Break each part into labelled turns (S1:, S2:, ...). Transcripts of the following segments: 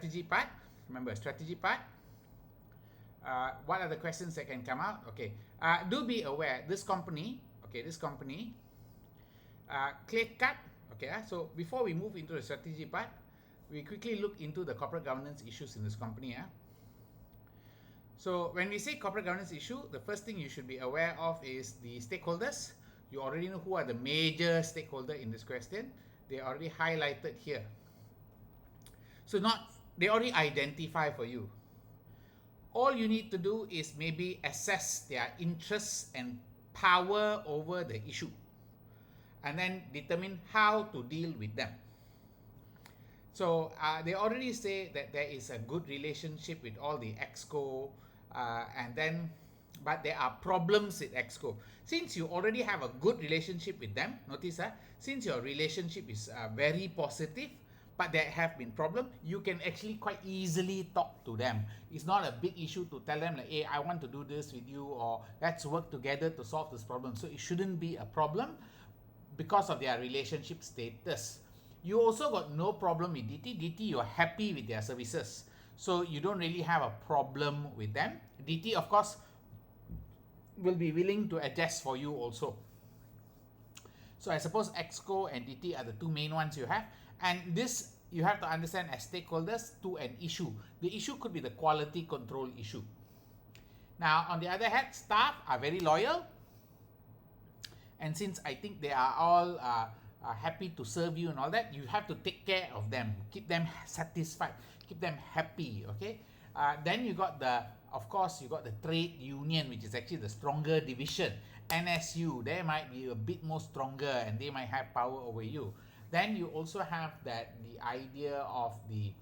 S1: strategy part. Remember, strategy part. What are the questions that can come out? Okay. Do be aware, this company, clear cut. Okay. So before we move into the strategy part, we quickly look into the corporate governance issues in this company. So when we say corporate governance issue, the first thing you should be aware of is the stakeholders. You already know who are the major stakeholder in this question. They are already highlighted here. So they already identify for you. All you need to do is maybe assess their interests and power over the issue, and then determine how to deal with them. So they already say that there is a good relationship with all the EXCO, but there are problems with EXCO. Since you already have a good relationship with them, notice since your relationship is very positive, but there have been problems, you can actually quite easily talk to them. It's not a big issue to tell them like, hey, I want to do this with you, or let's work together to solve this problem. So it shouldn't be a problem because of their relationship status. You also got no problem with DT. DT, you're happy with their services, so you don't really have a problem with them. DT, of course, will be willing to adjust for you also. So I suppose EXCO and DT are the two main ones you have. And this you have to understand as stakeholders to an issue. The issue could be the quality control issue. Now, on the other hand, staff are very loyal. And since I think they are all happy to serve you and all that, you have to take care of them. Keep them satisfied. Keep them happy, okay? Then you got of course, you got the trade union, which is actually the stronger division. NSU, they might be a bit more stronger and they might have power over you. Then you also have the idea of the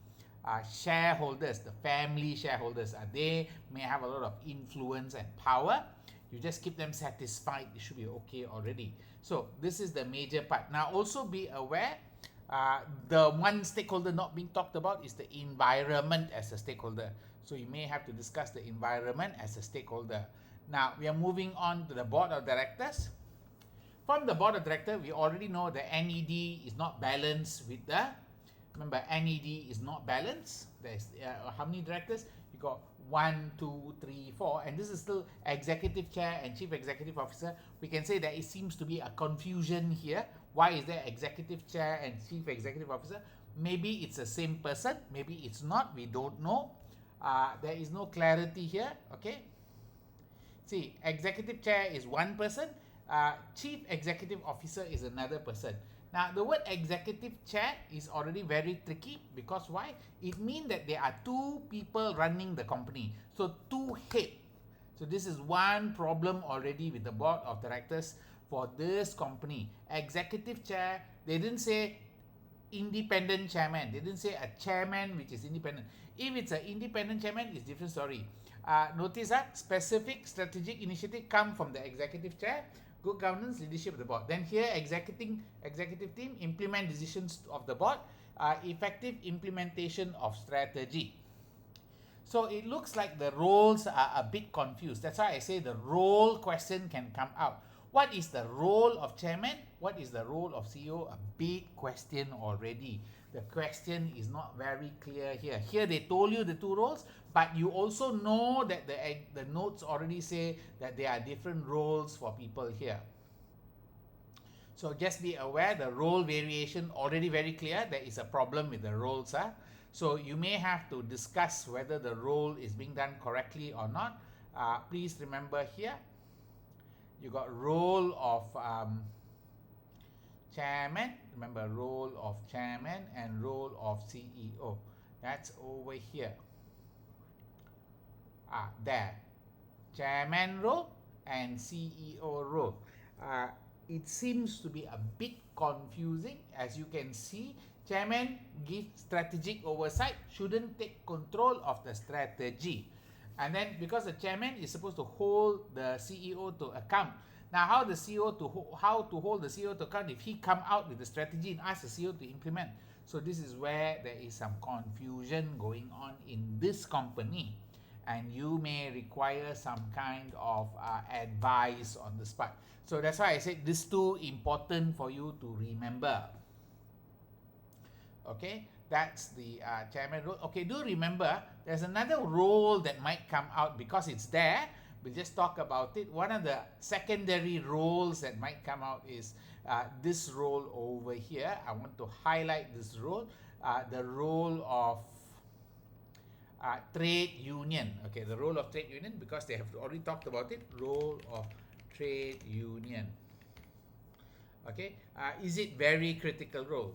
S1: shareholders, the family shareholders. They may have a lot of influence and power. You just keep them satisfied, it should be okay already. So this is the major part. Now also be aware, the one stakeholder not being talked about is the environment as a stakeholder. So you may have to discuss the environment as a stakeholder. Now we are moving on to the board of directors. From the board of directors, we already know the NED is not balanced with remember, NED is not balanced. There's how many directors? You got 1, 2, 3, 4, and this is still executive chair and chief executive officer. We can say that it seems to be a confusion here. Why is there executive chair and chief executive officer? Maybe it's the same person, maybe it's not, we don't know. There is no clarity here, okay? See, executive chair is one person, chief executive officer is another person. Now, the word executive chair is already very tricky because why? It means that there are two people running the company. So, two head. So, this is one problem already with the board of directors for this company. Executive chair, they didn't say independent chairman. They didn't say a chairman which is independent. If it's an independent chairman, it's a different story. Notice that specific strategic initiative come from the executive chair. Good governance, leadership of the board. Then here, executive team implement decisions of the board, effective implementation of strategy. So it looks like the roles are a bit confused. That's why I say the role question can come out. What is the role of chairman? What is the role of CEO? A big question already. The question is not very clear here. Here they told you the two roles, but you also know that the notes already say that there are different roles for people here. So just be aware, the role variation already very clear. There is a problem with the roles. So you may have to discuss whether the role is being done correctly or not. Please remember here, you got role of chairman. Remember, role of chairman and role of CEO. That's over here. There. Chairman role and CEO role. It seems to be a bit confusing. As you can see, chairman gives strategic oversight, shouldn't take control of the strategy. And then because the chairman is supposed to hold the CEO to account. Now, how to hold the CEO to account if he come out with the strategy and ask the CEO to implement? So this is where there is some confusion going on in this company, and you may require some kind of advice on the spot. So that's why I said this too important for you to remember. Okay. That's the chairman role. Okay, do remember there's another role that might come out because it's there. We'll just talk about it. One of the secondary roles that might come out is this role over here. I want to highlight this role, the role of trade union. Okay, the role of trade union, because they have already talked about it. Role of trade union. Okay, is it very critical role?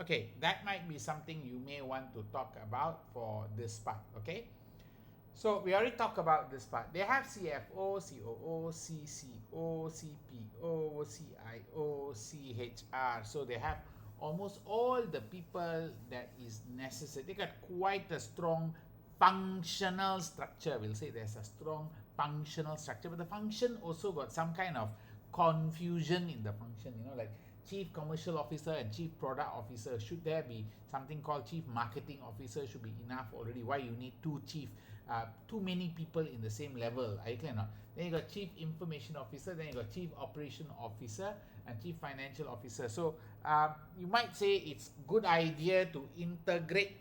S1: Okay, that might be something you may want to talk about for this part. Okay, so we already talked about this part. They have CFO, COO, CCO, CPO, CIO, CHR. So they have almost all the people that is necessary. They got quite a strong functional structure. We'll say there's a strong functional structure, but the function also got some kind of confusion in the function. Like chief commercial officer and chief product officer. Should there be something called chief marketing officer? Should be enough already. Why you need two chief? Too many people in the same level. Are you clear not? Then you got chief information officer. Then you got chief operation officer and chief financial officer. So you might say it's good idea to integrate.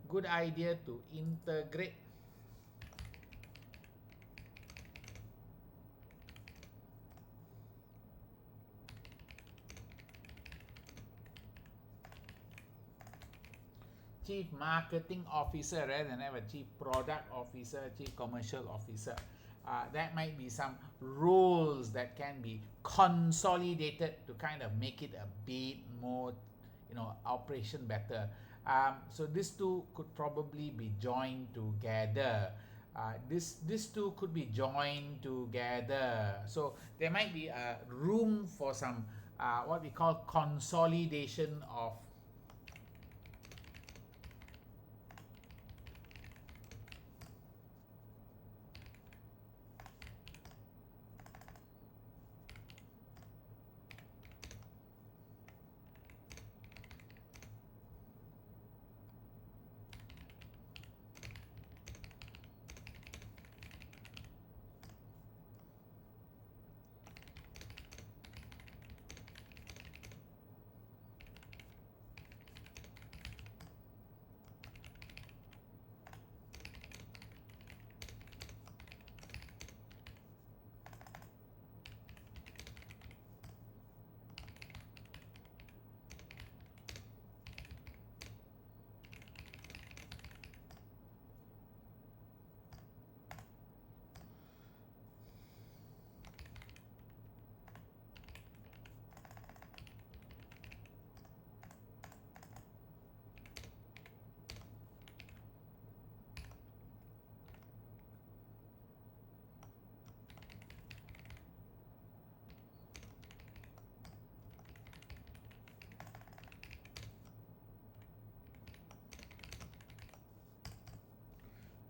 S1: Good idea to integrate chief marketing officer rather than have a chief product officer, chief commercial officer. That might be some roles that can be consolidated to kind of make it a bit more, operation better. So these two could probably be joined together. This two could be joined together. So there might be a room for some what we call consolidation of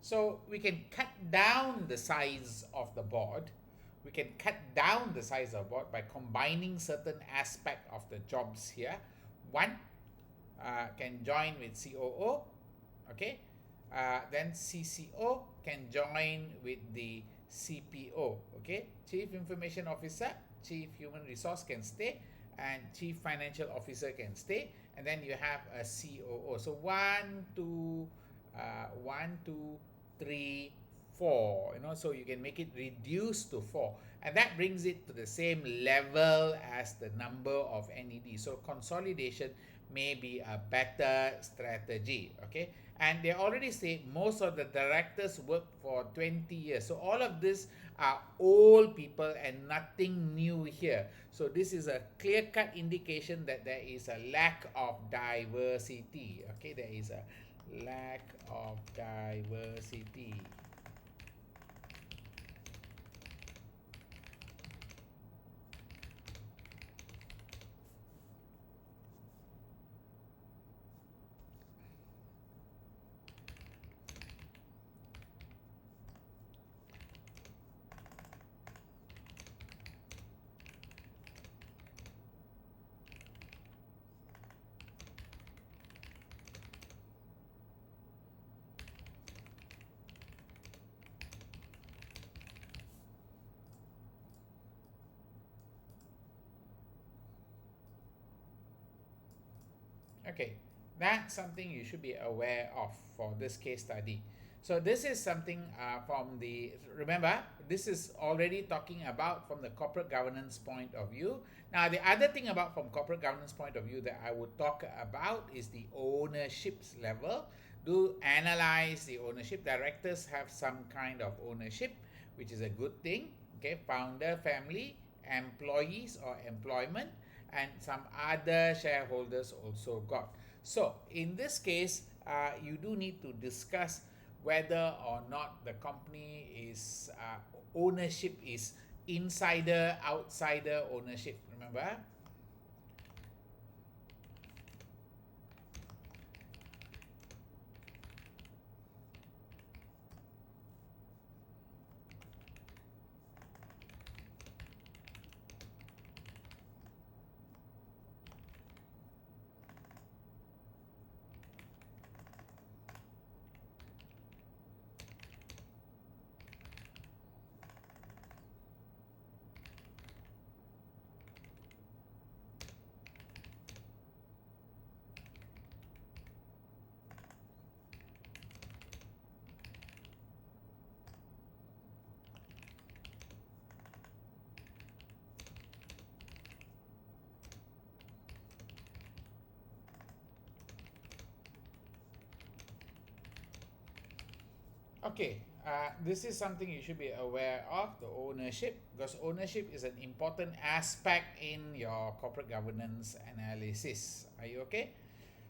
S1: So we can cut down the size of the board. We can cut down the size of board by combining certain aspect of the jobs here. One can join with COO, okay? Then CCO can join with the CPO, okay? Chief Information Officer, Chief Human Resource can stay, and Chief Financial Officer can stay, and then you have a COO. So one, two, three, four. So you can make it reduce to four. and that brings it to the same level as the number of NED. So consolidation may be a better strategy. Okay, and they already say most of the directors work for 20 years. So all of this are old people and nothing new here. So this is a clear-cut indication that there is a lack of diversity. Okay, there is a lack of diversity. Okay, that's something you should be aware of for this case study. So this is something from the, remember, this is already talking about from the corporate governance point of view. Now, the other thing about from corporate governance point of view that I would talk about is the ownership's level. Do analyze the ownership. Directors have some kind of ownership, which is a good thing. Okay, founder, family, employees or employment, and some other shareholders also got. So in this case, you do need to discuss whether or not the company is ownership is insider, outsider ownership. Remember? Okay, this is something you should be aware of, the ownership, because ownership is an important aspect in your corporate governance analysis. Are you okay?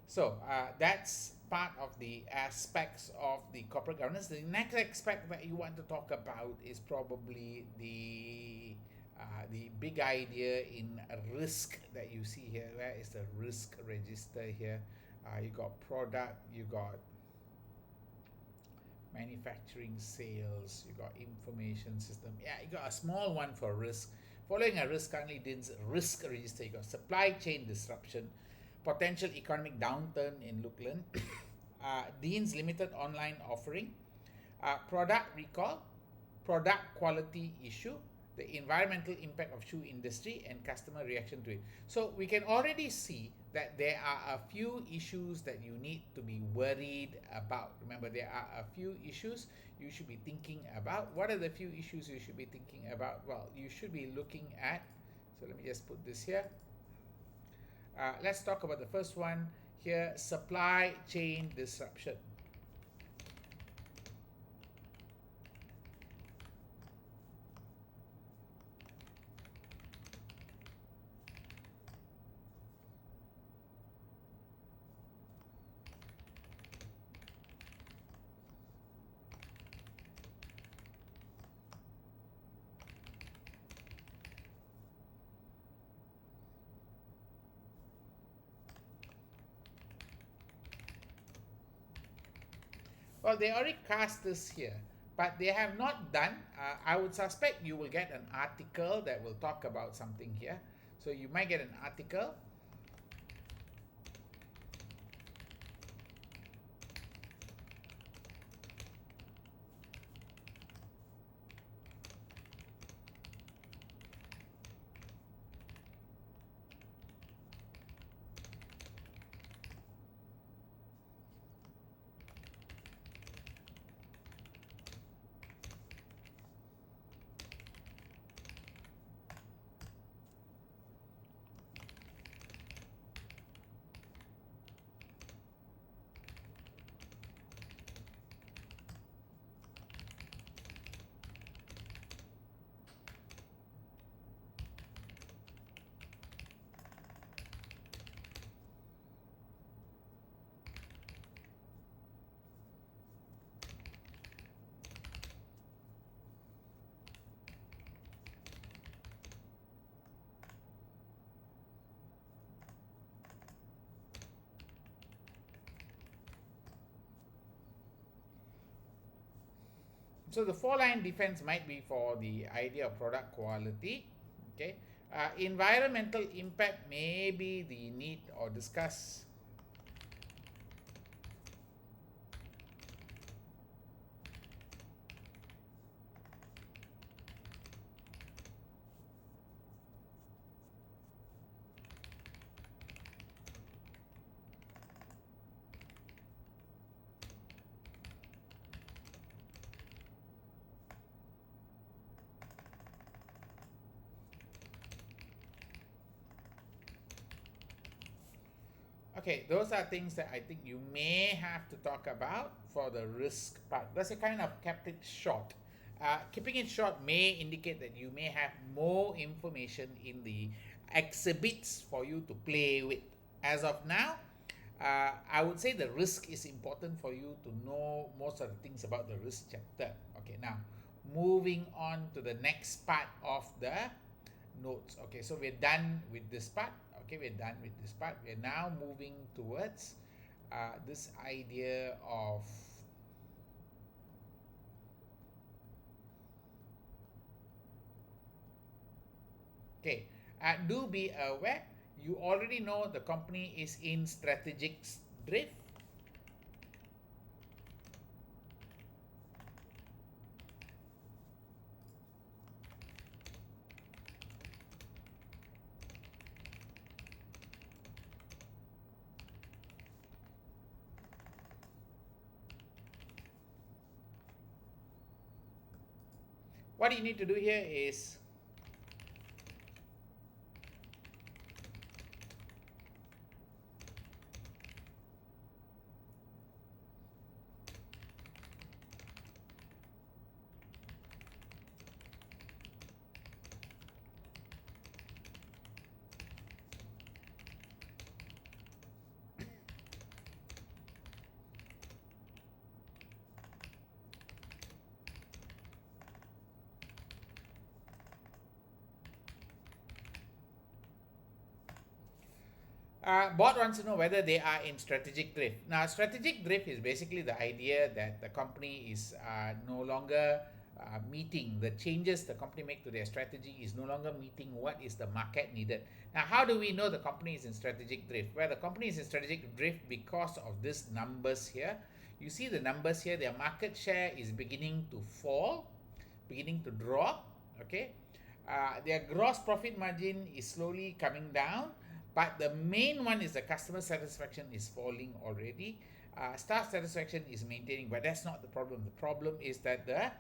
S1: So that's part of the aspects of the corporate governance. The next aspect that you want to talk about is probably the big idea in risk that you see here. Where is the risk register here? You got product, you got manufacturing sales, you got information system. Yeah, you got a small one for risk. Following a risk currently Dean's risk register, you got supply chain disruption, potential economic downturn in Lukland, Dean's limited online offering, product recall, product quality issue, the environmental impact of shoe industry, and customer reaction to it. So we can already see that there are a few issues that you need to be worried about. Remember, there are a few issues you should be thinking about. What are the few issues you should be thinking about? Well, you should be looking at, so let me just put this here. Let's talk about the first one here, supply chain disruption. Well, they already cast this here, but they have not done. I would suspect you will get an article that will talk about something here. So you might get an article. So the four-line defense might be for the idea of product quality. Okay. Environmental impact may be the need or discuss. Okay, those are things that I think you may have to talk about for the risk part. That's a kind of kept it short. Keeping it short may indicate that you may have more information in the exhibits for you to play with. As of now, I would say the risk is important for you to know most of the things about the risk chapter. Okay, now moving on to the next part of the notes. Okay, so we're done with this part. Okay, we're done with this part. We're now moving towards this idea of okay. Do be aware. You already know the company is in strategic drift. What you need to do here is board wants to know whether they are in strategic drift. Now, strategic drift is basically the idea that the company is no longer meeting the changes the company make to their strategy is no longer meeting what is the market needed. Now, how do we know the company is in strategic drift? Well, the company is in strategic drift because of these numbers here. You see the numbers here, their market share is beginning to fall, beginning to drop. Okay, their gross profit margin is slowly coming down, but the main one is the customer satisfaction is falling already. Staff satisfaction is maintaining, but that's not the problem. The problem is that the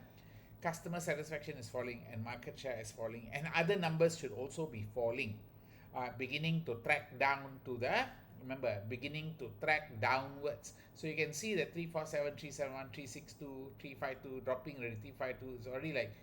S1: customer satisfaction is falling and market share is falling, and other numbers should also be falling, beginning to track down to the remember beginning to track downwards. So you can see that 347, 371, 362, 352 dropping already. 352 is already like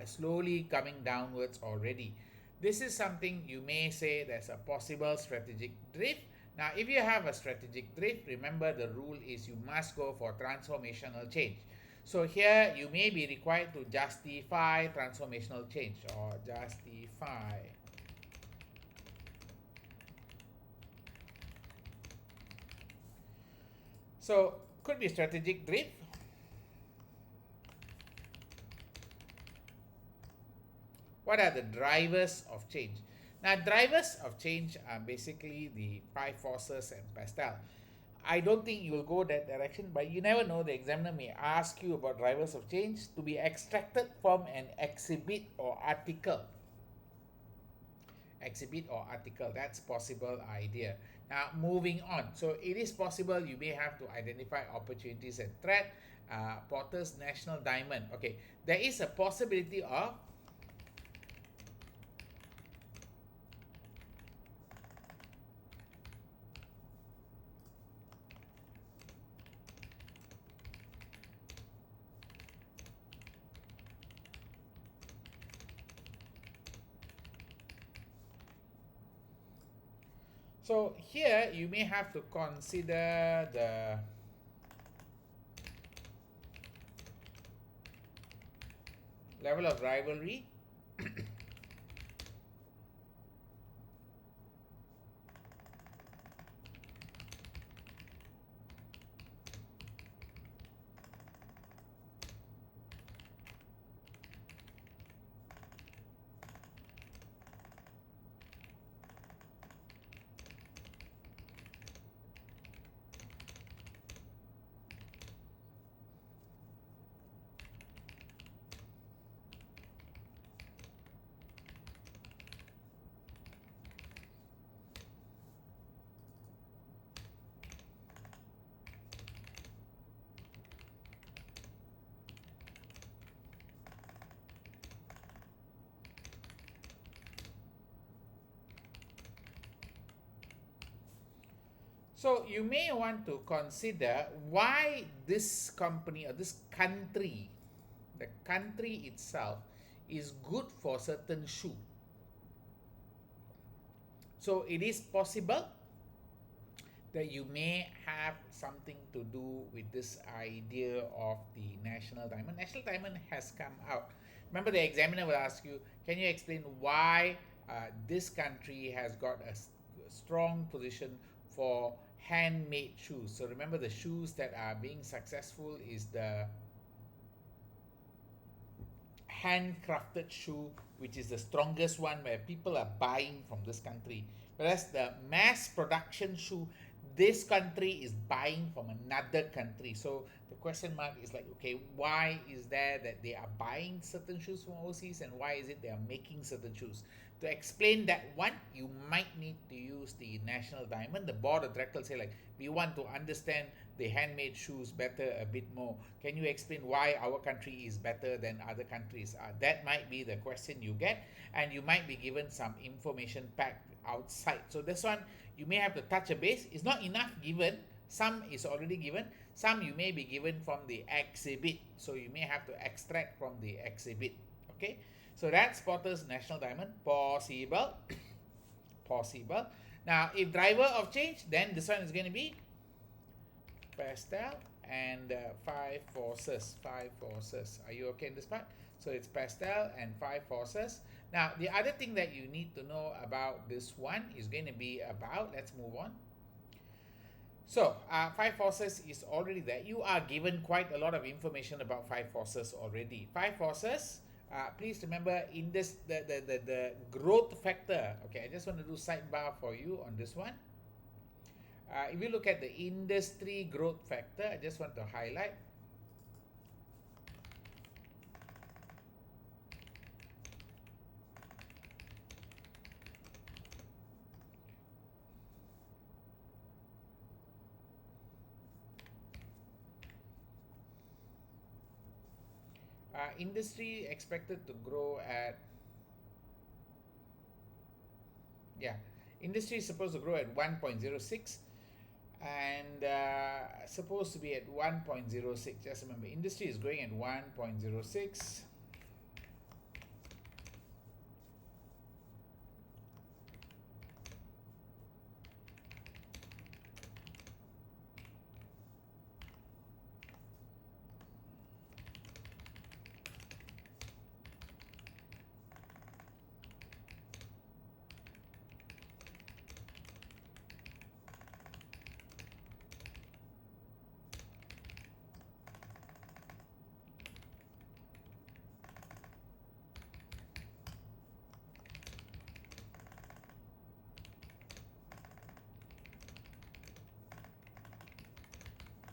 S1: slowly coming downwards already. This is something you may say there's a possible strategic drift. Now, if you have a strategic drift, remember the rule is you must go for transformational change. So here you may be required to justify transformational change or justify. So could be strategic drift. What are the drivers of change? Now, drivers of change are basically the five forces and pastel. I don't think you will go that direction, but you never know. The examiner may ask you about drivers of change to be extracted from an exhibit or article. Exhibit or article, that's possible idea. Now, moving on. So it is possible you may have to identify opportunities and threat. Porter's National Diamond. Okay, there is a possibility of so here you may have to consider the level of rivalry. So you may want to consider why this company or this country, the country itself, is good for certain shoe. So it is possible that you may have something to do with this idea of the national diamond. National diamond has come out. Remember, the examiner will ask you, can you explain why this country has got a strong position for handmade shoes? So remember, the shoes that are being successful is the handcrafted shoe, which is the strongest one where people are buying from this country. Whereas the mass production shoe, this country is buying from another country. So the question mark is like, okay, why is there that they are buying certain shoes from overseas, and why is it they are making certain shoes? To explain that one, you might need to use the national diamond. The board of directors say, like, we want to understand the handmade shoes better a bit more. Can you explain why our country is better than other countries? That might be the question you get, and you might be given some information packed outside. So this one, you may have to touch a base. It's not enough given. Some is already given. Some you may be given from the exhibit. So you may have to extract from the exhibit. Okay. So that's Potter's National Diamond. Possible. Possible. Now, if driver of change, then this one is going to be pastel and five forces. Five forces. Are you okay in this part? So it's pastel and five forces. Now, the other thing that you need to know about this one is going to be about, let's move on. So, five forces is already there. You are given quite a lot of information about five forces already. Five forces, please remember in this, the growth factor. Okay, I just want to do sidebar for you on this one. If you look at the industry growth factor, I just want to highlight. Industry expected to grow at, yeah, industry is supposed to grow at 1.06, and supposed to be at 1.06. Just remember, industry is growing at 1.06.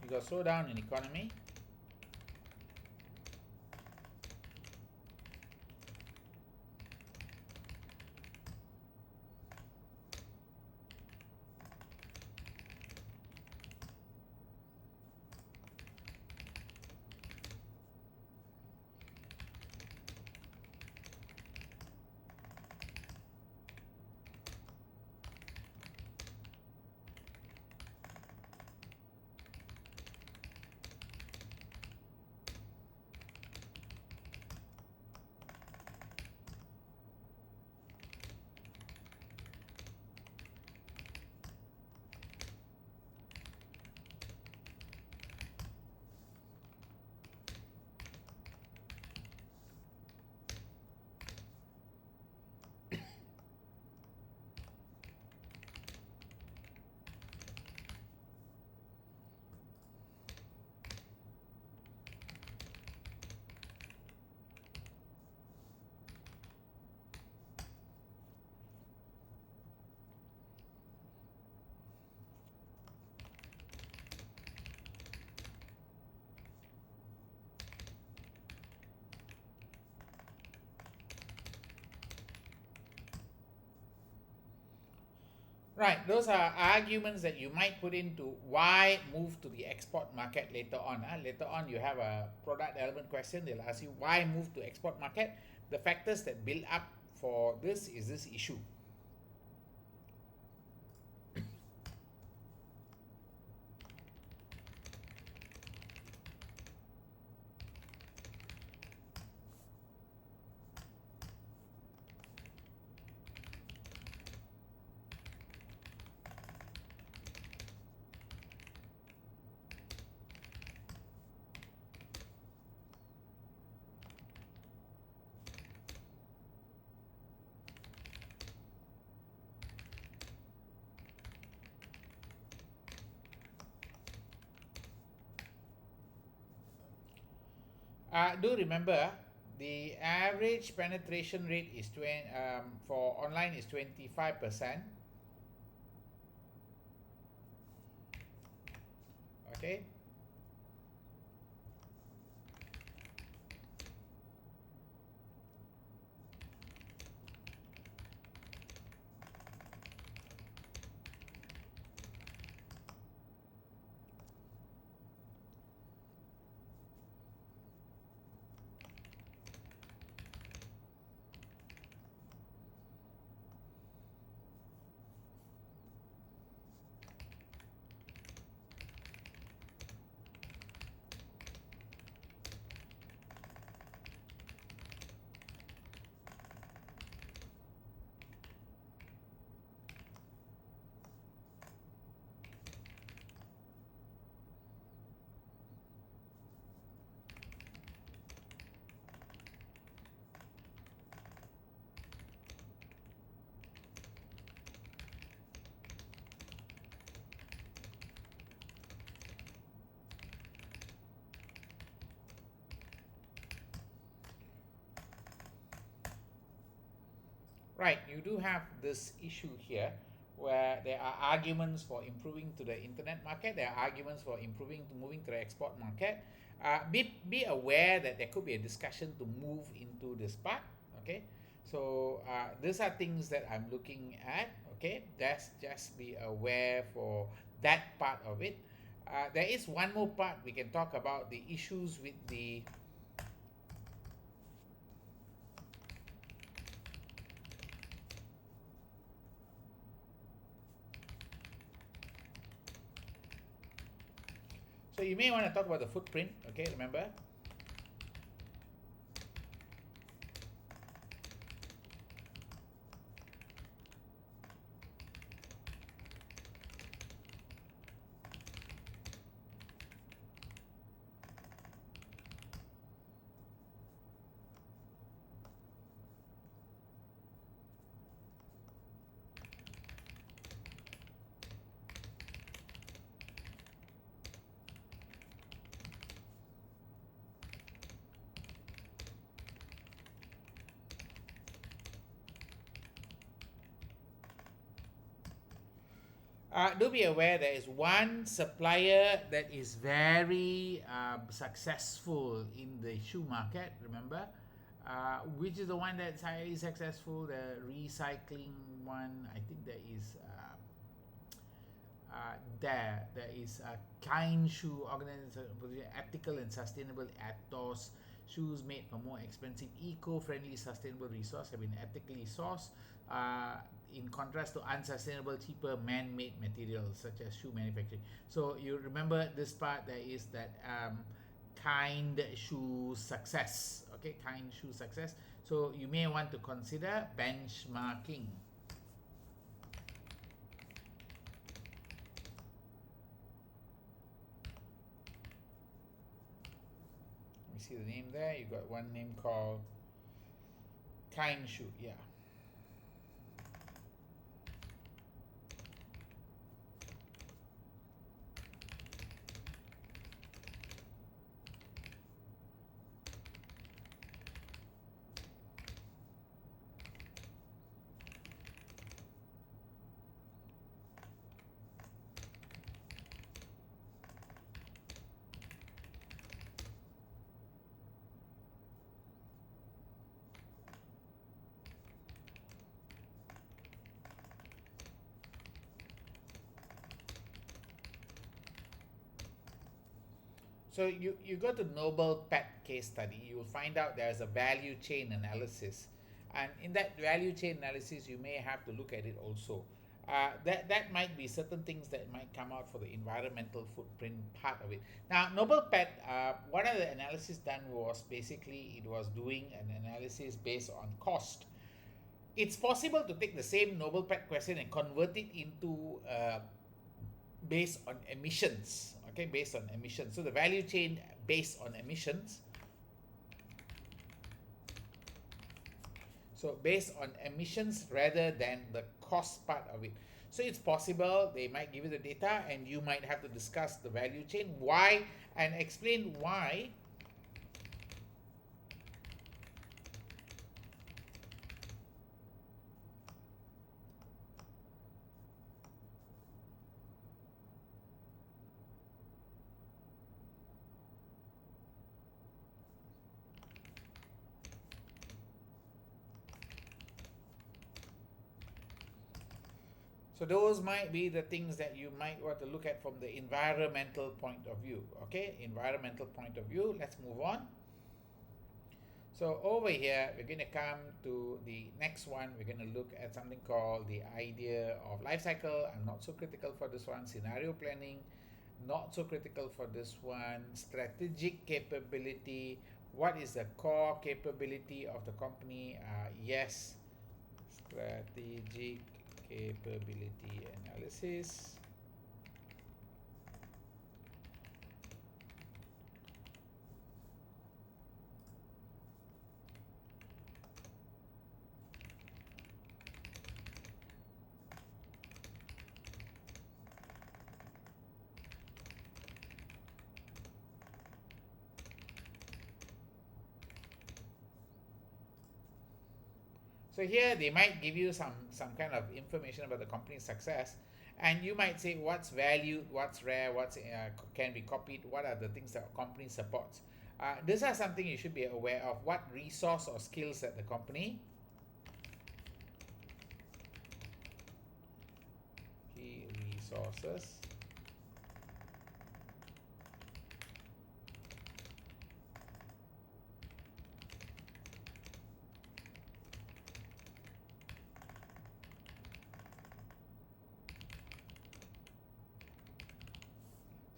S1: You got slowdown in economy. Right, those are arguments that you might put into why move to the export market later on. Later on, you have a product element question. They'll ask you why move to export market. The factors that build up for this is this issue. Do remember the average penetration rate is for online is 25%. Okay. Right, you do have this issue here where there are arguments for improving to the internet market, there are arguments for improving to moving to the export market. Be aware that there could be a discussion to move into this part. Okay, so these are things that I'm looking at. Okay, just be aware for that part of it. There is one more part we can talk about, the issues with the so you may want to talk about the footprint. Okay, remember. Do be aware there is one supplier that is very successful in the shoe market, remember? Which is the one that's highly successful? The recycling one, I think there is there is a kind shoe organization, ethical and sustainable ethos. Shoes made from more expensive, eco-friendly, sustainable resource have been ethically sourced, in contrast to unsustainable, cheaper, man-made materials such as shoe manufacturing. So you remember this part, there is that kind shoe success. Okay, kind shoe success. So you may want to consider benchmarking. You see the name there? You got one name called Kind Shoe. Yeah. So you go to Noble Pet case study, you will find out there's a value chain analysis. And in that value chain analysis, you may have to look at it also. That might be certain things that might come out for the environmental footprint part of it. Now, Noble Pet, one of the analysis done was basically it was doing an analysis based on cost. It's possible to take the same Noble Pet question and convert it into based on emissions. Okay, based on emissions. So the value chain based on emissions. So based on emissions rather than the cost part of it. So it's possible they might give you the data and you might have to discuss the value chain, why, and explain why So those might be the things that you might want to look at from the environmental point of view. Okay, environmental point of view. Let's move on. So over here, we're going to come to the next one. We're going to look at something called the idea of life cycle. I'm not so critical for this one. Scenario planning, not so critical for this one. Strategic capability. What is the core capability of the company? Yes, strategic capability analysis. So here they might give you some kind of information about the company's success, and you might say what's valued, what's rare, what's can be copied, what are the things that a company supports. These are something you should be aware of. What resource or skills that the company, key resources.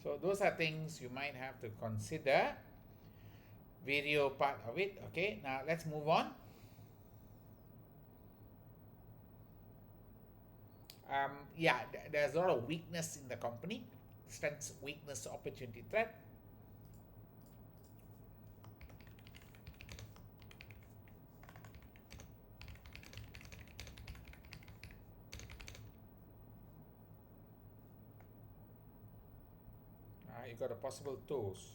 S1: So those are things you might have to consider. Video part of it. Okay, now let's move on. Yeah, there's a lot of weakness in the company. Strengths, weakness, opportunity, threat. You got a possible toes.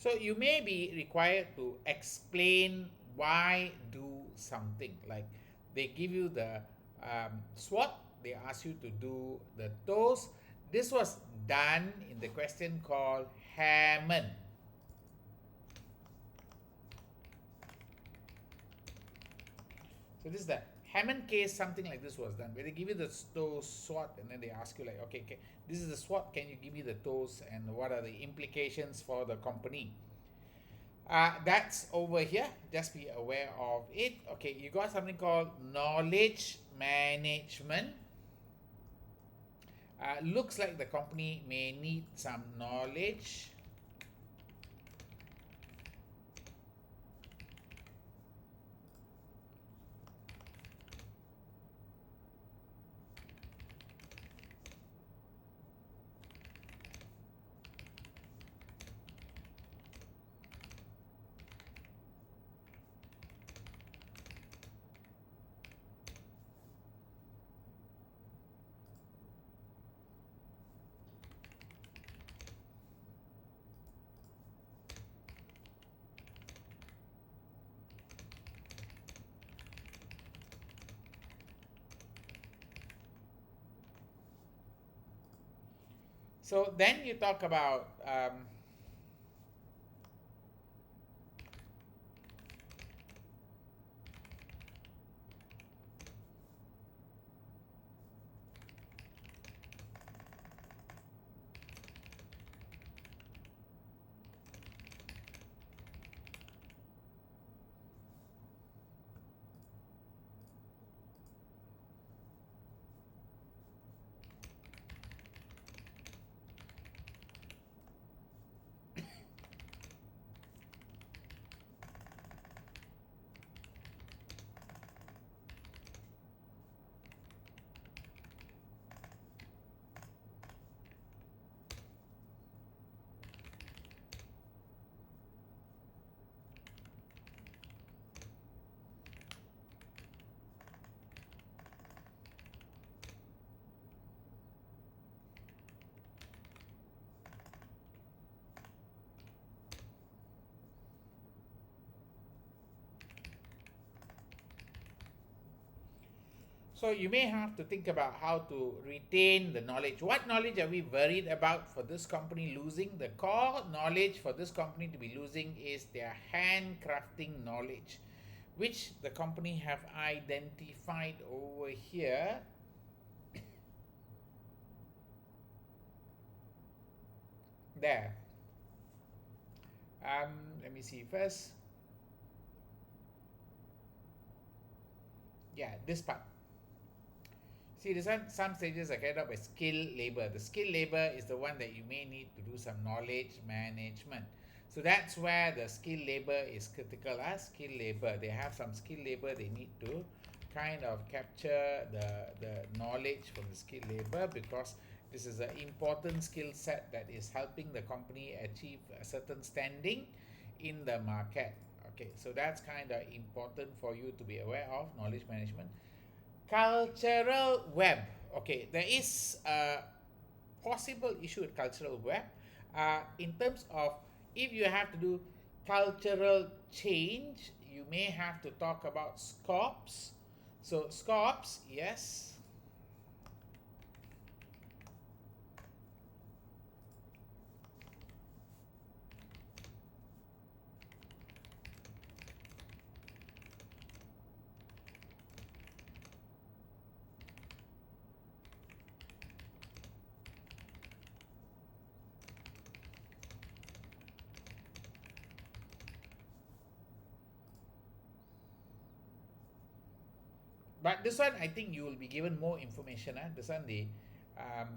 S1: So you may be required to explain why do something. Like they give you the SWOT, they ask you to do the toes. This was done in the question called Hammond. So this is the Hammond case, something like this was done, where they give you the toes SWOT and then they ask you like, okay, this is the SWOT, can you give me the toes and what are the implications for the company? That's over here. Just be aware of it. Okay, you got something called knowledge management. Looks like the company may need some knowledge. So then you talk about So you may have to think about how to retain the knowledge. What knowledge are we worried about for this company losing? The core knowledge for this company to be losing is their handcrafting knowledge, which the company have identified over here. There. Let me see first. Yeah, this part. See, this one, some stages are carried out by skilled labor. The skilled labor is the one that you may need to do some knowledge management. So that's where the skilled labor is critical. Skilled labor, they have some skilled labor they need to kind of capture the knowledge from the skilled labor, because this is an important skill set that is helping the company achieve a certain standing in the market. Okay, so that's kind of important for you to be aware of, knowledge management. Cultural web. Okay, there is a possible issue with cultural web in terms of if you have to do cultural change, you may have to talk about scopes. So scopes, yes. But this one, I think you will be given more information. This one, the um,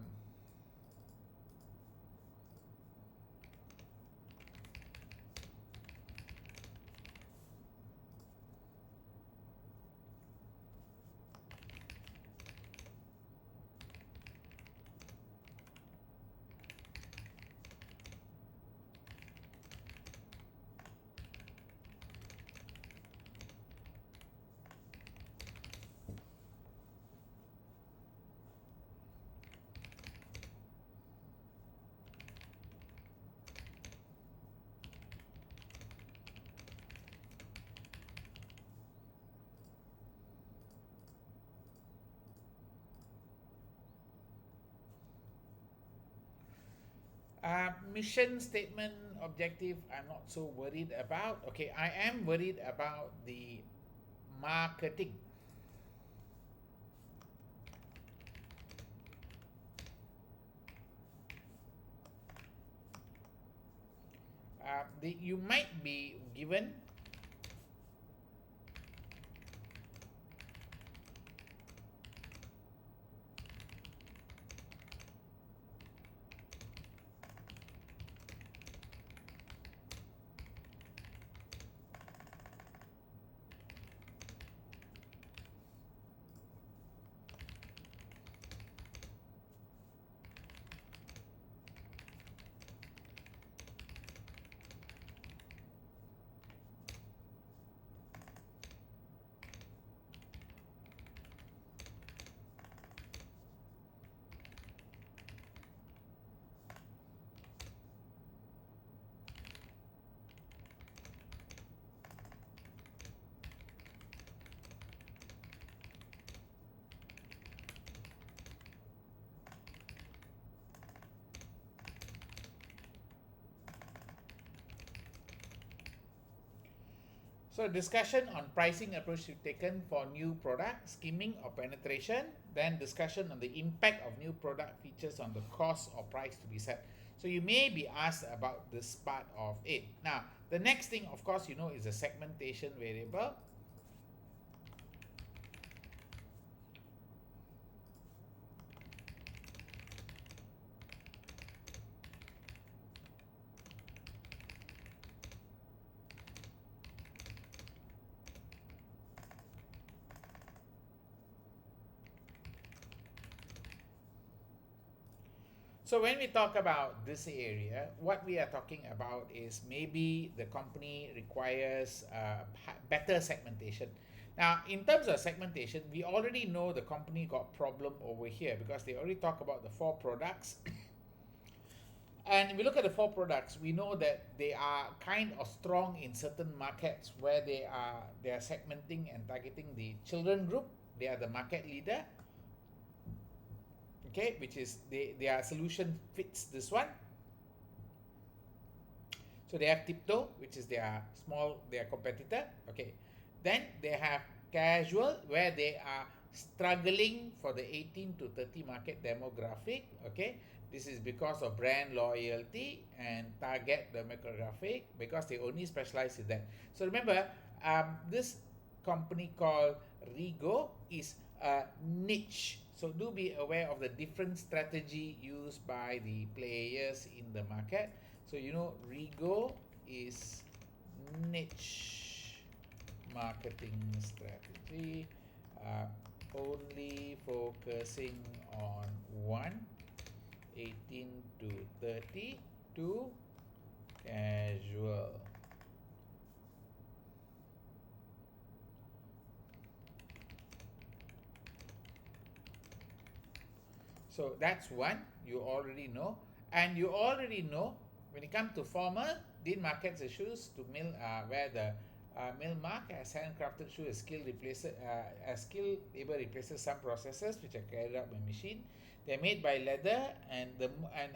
S1: mission statement objective, I'm not so worried about. Okay, I am worried about the marketing. You might be given so discussion on pricing approach to taken for new product, skimming or penetration, then discussion on the impact of new product features on the cost or price to be set. So you may be asked about this part of it. Now, the next thing, of course, is a segmentation variable. So when we talk about this area, what we are talking about is maybe the company requires better segmentation. Now, in terms of segmentation, we already know the company got problem over here because they already talk about the 4 products. And if we look at the 4 products, we know that they are kind of strong in certain markets where they are segmenting and targeting the children group. they are the market leader, okay, which is their solution fits this one. So they have Tiptoe, which is their competitor. Okay. Then they have Casual, where they are struggling for the 18 to 30 market demographic. Okay. This is because of brand loyalty and target demographic, because they only specialize in that. So remember, this company called Rigo is a niche. So do be aware of the different strategy used by the players in the market. So Rigo is niche marketing strategy, only focusing on 18 to 30 to casual. So that's one you already know. And you already know when it comes to formal, Dean markets the shoes to mill, where the mill mark as handcrafted shoe, a skill labor replaces some processes which are carried out by machine. They're made by leather and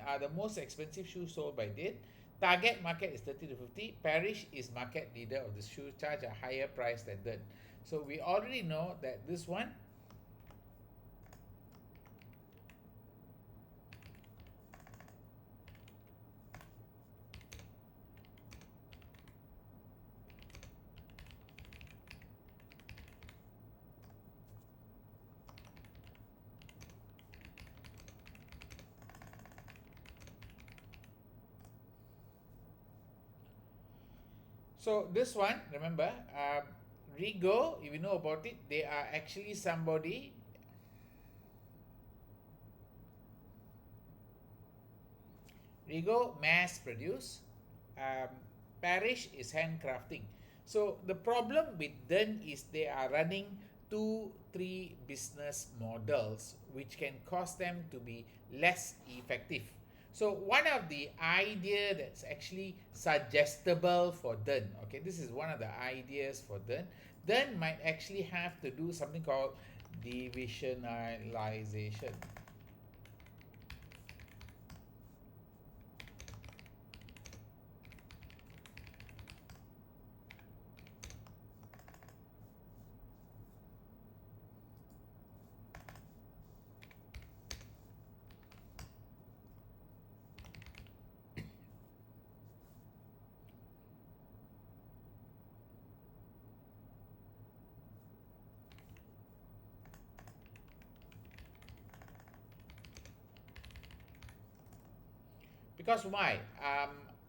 S1: are the most expensive shoes sold by Dean. Target market is 30 to 50. Parish is market leader of the shoe, charge a higher price than Dean. So we already know that this one. So this one, remember, Rigo, if you know about it, they are actually somebody. Rigo mass produce. Um, Parish is handcrafting. So the problem with them is they are running 2, 3 business models, which can cause them to be less effective. So one of the idea that's actually suggestible for Dun, okay, this is one of the ideas for Dun. Dun might actually have to do something called divisionalization. Because why?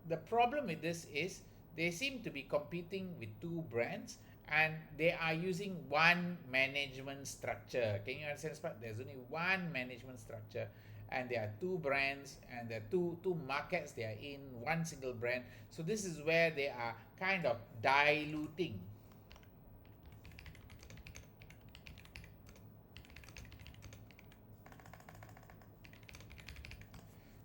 S1: The problem with this is they seem to be competing with 2 brands, and they are using one management structure. Can you understand this part? There's only one management structure, and there are 2 brands, and there are two markets they are in, one single brand. So this is where they are kind of diluting.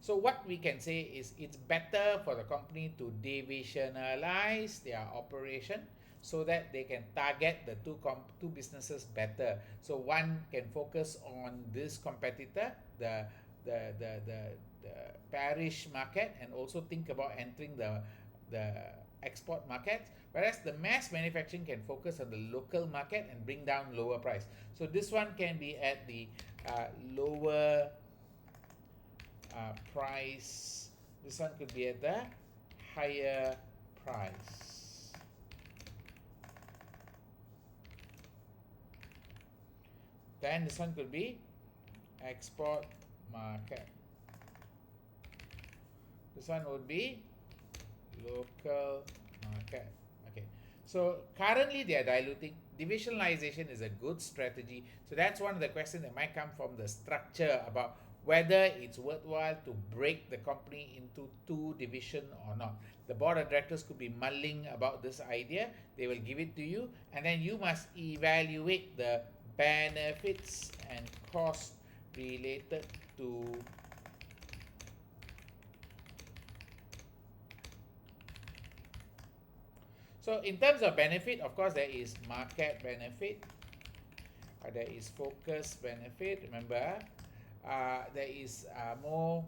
S1: So what we can say is it's better for the company to divisionalize their operation so that they can target the two businesses better. So one can focus on this competitor, the parish market, and also think about entering the export markets, whereas the mass manufacturing can focus on the local market and bring down lower price. So this one can be at the lower price. This one could be at the higher price. Then this one could be export market. This one would be local market. Okay. So currently they are diluting. Divisionalization is a good strategy. So that's one of the questions that might come from the structure about whether it's worthwhile to break the company into 2 divisions or not. The board of directors could be mulling about this idea. They will give it to you, and then you must evaluate the benefits and costs related to So in terms of benefit, of course, there is market benefit. There is focus benefit. Remember, there is more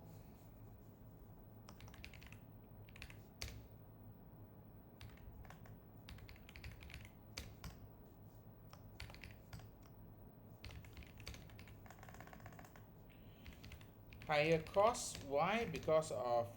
S1: higher costs. Why? Because of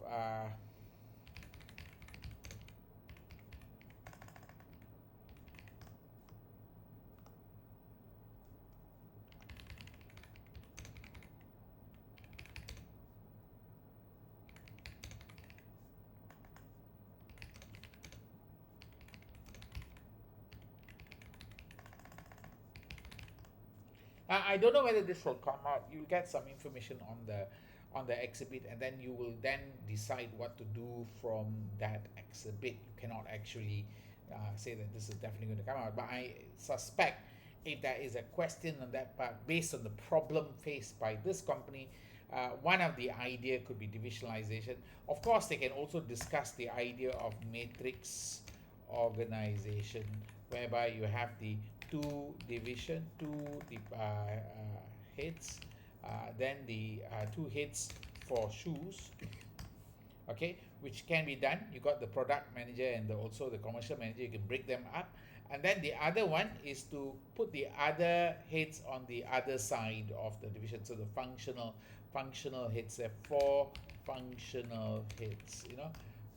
S1: I don't know whether this will come out. You'll get some information on the exhibit, and then you will then decide what to do from that exhibit. You cannot actually say that this is definitely going to come out, but I suspect if there is a question on that part based on the problem faced by this company, one of the idea could be divisionalization. Of course, they can also discuss the idea of matrix organization, whereby you have the heads, then the two heads for shoes, okay, which can be done. You got the product manager and also the commercial manager. You can break them up, and then the other one is to put the other heads on the other side of the division. So the functional heads, there are four functional heads,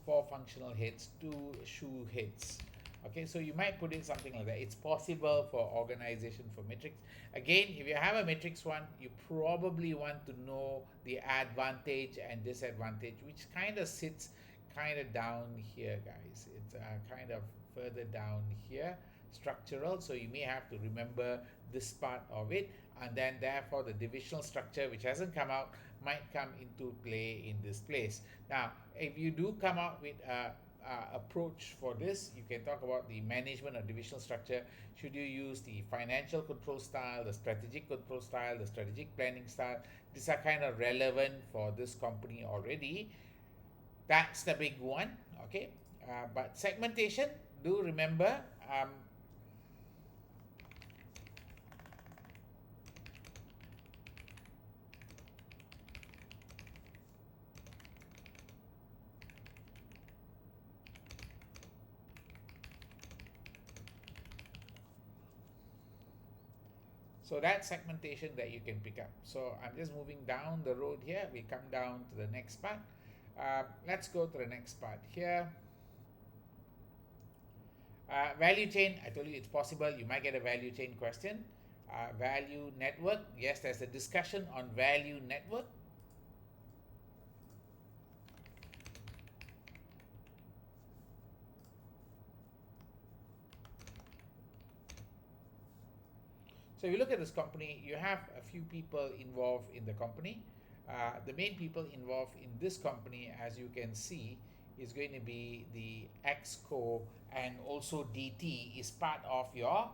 S1: four functional heads, two shoe heads. Okay, so you might put in something like that. It's possible for organization for matrix. Again, if you have a matrix one, you probably want to know the advantage and disadvantage, which kind of sits kind of down here, guys. It's kind of further down here, structural. So you may have to remember this part of it, and then therefore the divisional structure, which hasn't come out, might come into play in this place. Now, if you do come out with a approach for this, you can talk about the management or divisional structure. Should you use the financial control style, the strategic control style, the strategic planning style? These are kind of relevant for this company already. That's the big one. Okay, but segmentation, do remember, so that segmentation that you can pick up. So I'm just moving down the road here. We come down to the next part. Let's go to the next part here. Value chain, I told you it's possible. You might get a value chain question. Value network, yes, there's a discussion on value network. So if you look at this company, you have a few people involved in the company. The main people involved in this company, as you can see, is going to be the Exco, and also DT is part of your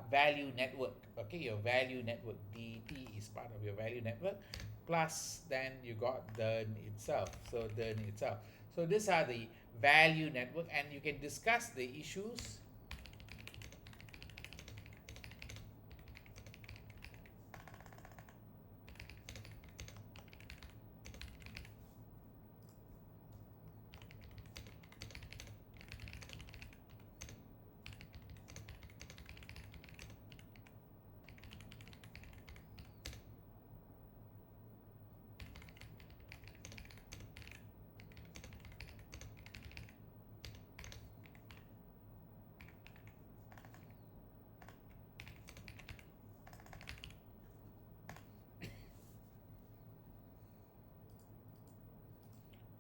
S1: value network. Okay, your value network. DT is part of your value network. Plus, then you got DERN itself. So DERN itself. So these are the value network, and you can discuss the issues.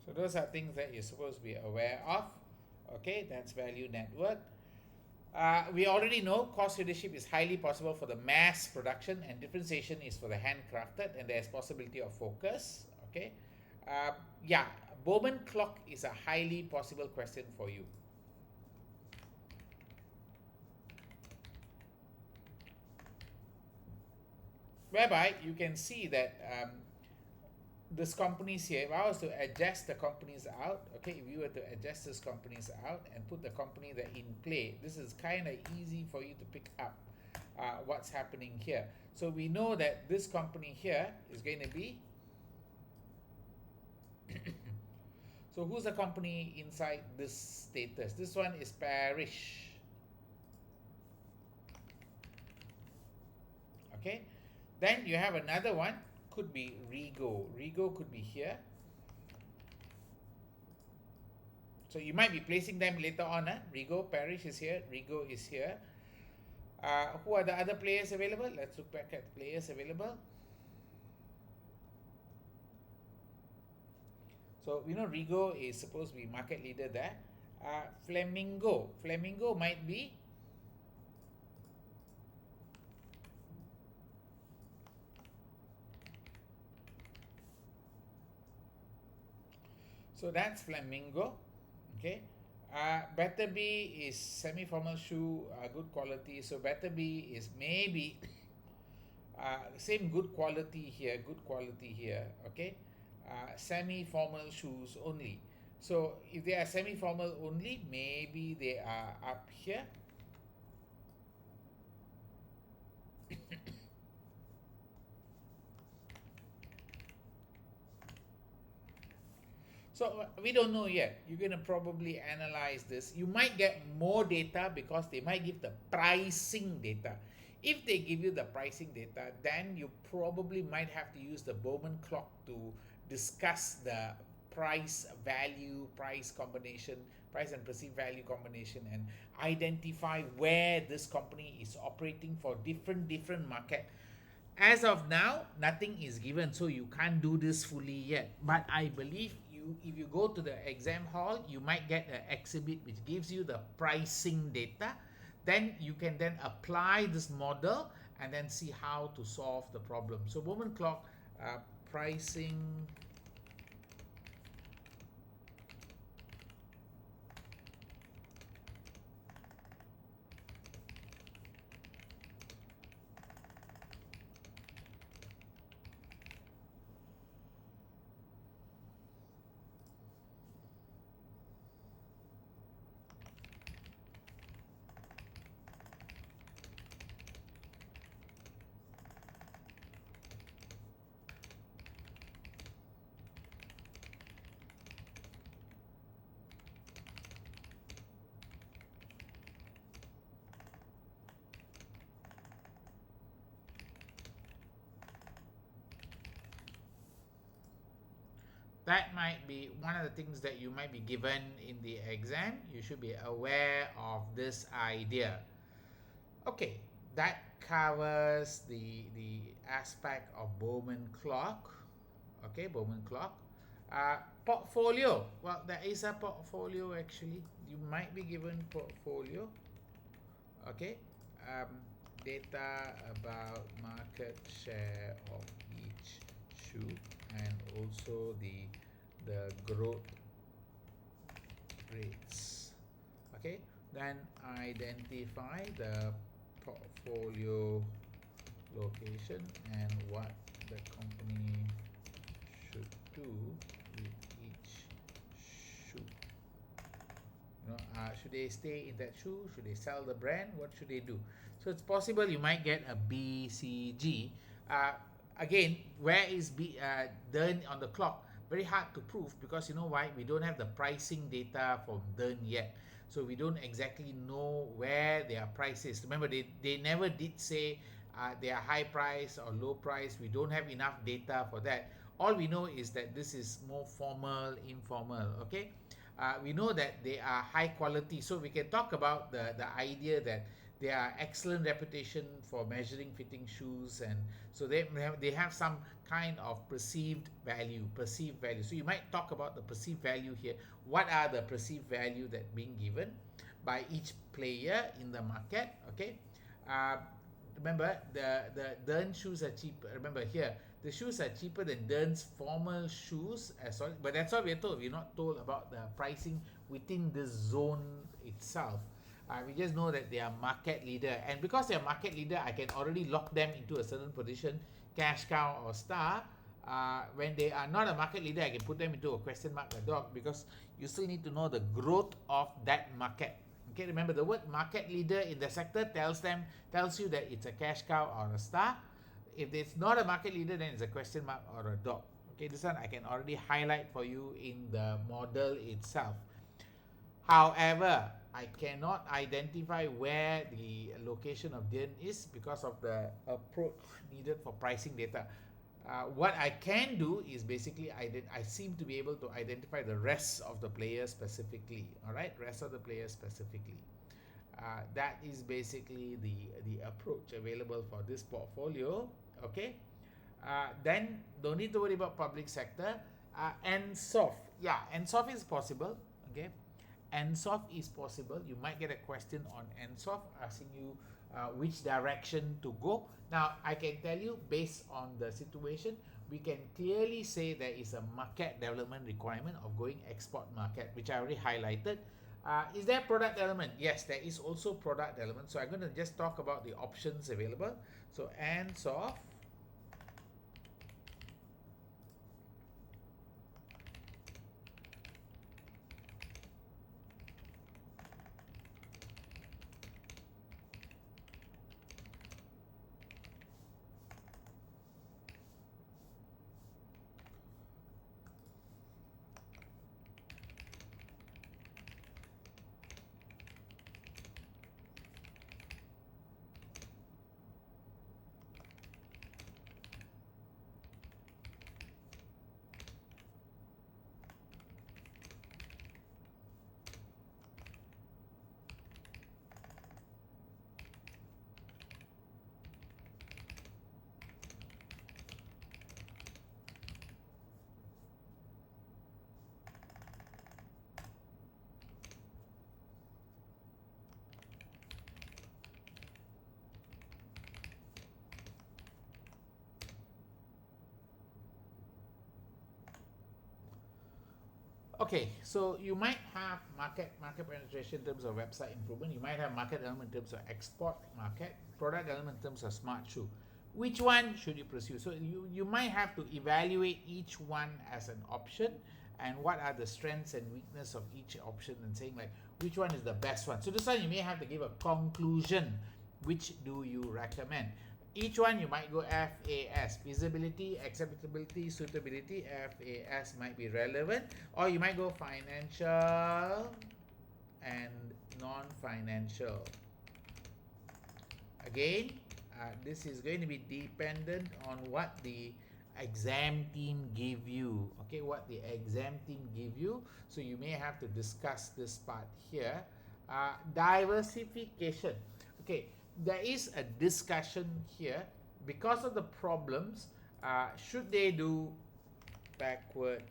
S1: So those are things that you're supposed to be aware of. Okay, that's value network. We already know cost leadership is highly possible for the mass production, and differentiation is for the handcrafted, and there's possibility of focus. Okay, yeah, Bowman clock is a highly possible question for you. Whereby you can see that this companies here, if I was to adjust the companies out, okay, if you were to adjust these companies out and put the company that in play, this is kind of easy for you to pick up. what's happening here. So we know that this company here is going to be so who's the company inside this status? This one is Parish. Okay, then you have another one, could be Rego. Rego could be here. So you might be placing them later on. Rego, Parish is here, Rego is here. Who are the other players available? Let's look back at players available. So we know Rego is supposed to be market leader there. Flamingo. Flamingo might be so that's Flamingo. Okay. Better Be is semi-formal shoe, good quality. So Better Be is maybe same good quality here, okay. Semi-formal shoes only. So if they are semi-formal only, maybe they are up here. So we don't know yet. You're going to probably analyze this. You might get more data because they might give the pricing data. If they give you the pricing data, then you probably might have to use the Bowman clock to discuss the price value, price combination, price and perceived value combination, and identify where this company is operating for different market. As of now, nothing is given, so you can't do this fully yet. But I believe if you go to the exam hall, you might get an exhibit which gives you the pricing data. Then you can then apply this model and then see how to solve the problem. So Bowman clock, pricing that might be one of the things that you might be given in the exam. You should be aware of this idea. Okay, that covers the aspect of Bowman clock. Okay, Bowman clock. Portfolio. Well, there is a portfolio actually. You might be given portfolio. Okay. Um, Data about market share of each shoe and also the growth rates. Okay, then identify the portfolio location and what the company should do with each shoe. Should they stay in that shoe? Should they sell the brand? What should they do? So it's possible you might get a BCG. Again, where is Dern on the clock? Very hard to prove because you know why? We don't have the pricing data from Dern yet. So we don't exactly know where their price is. Remember, they never did say they are high price or low price. We don't have enough data for that. All we know is that this is more formal, informal, okay? We know that they are high quality. So we can talk about the idea that they are excellent reputation for measuring fitting shoes, and so they have some kind of perceived value. So you might talk about the perceived value here. What are the perceived value that being given by each player in the market? Okay. Remember, the Dern shoes are cheap. Remember here, the shoes are cheaper than Dern's formal shoes. But that's what we're told. We're not told about the pricing within the zone itself. We just know that they are market leader, and because they are market leader, I can already lock them into a certain position, cash cow or star. When they are not a market leader, I can put them into a question mark, a dog, because you still need to know the growth of that market. Okay, remember the word market leader in the sector tells you that it's a cash cow or a star. If it's not a market leader, then it's a question mark or a dog. Okay, this one I can already highlight for you in the model itself. However, I cannot identify where the location of June is because of the approach needed for pricing data. What I can do is basically I seem to be able to identify the rest of the players specifically. All right, rest of the players specifically. That is basically the approach available for this portfolio. Okay, then don't need to worry about public sector. And soft, yeah, and soft is possible. Okay, NSOF is possible. You might get a question on NSOF asking you which direction to go. Now, I can tell you based on the situation, we can clearly say there is a market development requirement of going export market, which I already highlighted. Is there product element? Yes, there is also product element. So I'm going to just talk about the options available. So NSOF. Okay, so you might have market penetration in terms of website improvement. You might have market element in terms of export market, product element in terms of smart shoe. Which one should you pursue? So you might have to evaluate each one as an option and what are the strengths and weakness of each option and saying like which one is the best one. So this one you may have to give a conclusion. Which do you recommend? Each one you might go FAS, feasibility, acceptability, suitability. FAS might be relevant, or you might go financial and non-financial. Again, this is going to be dependent on what the exam team give you. Okay, what the exam team give you. So you may have to discuss this part here. Diversification. Okay, there is a discussion here because of the problems. Should they do backward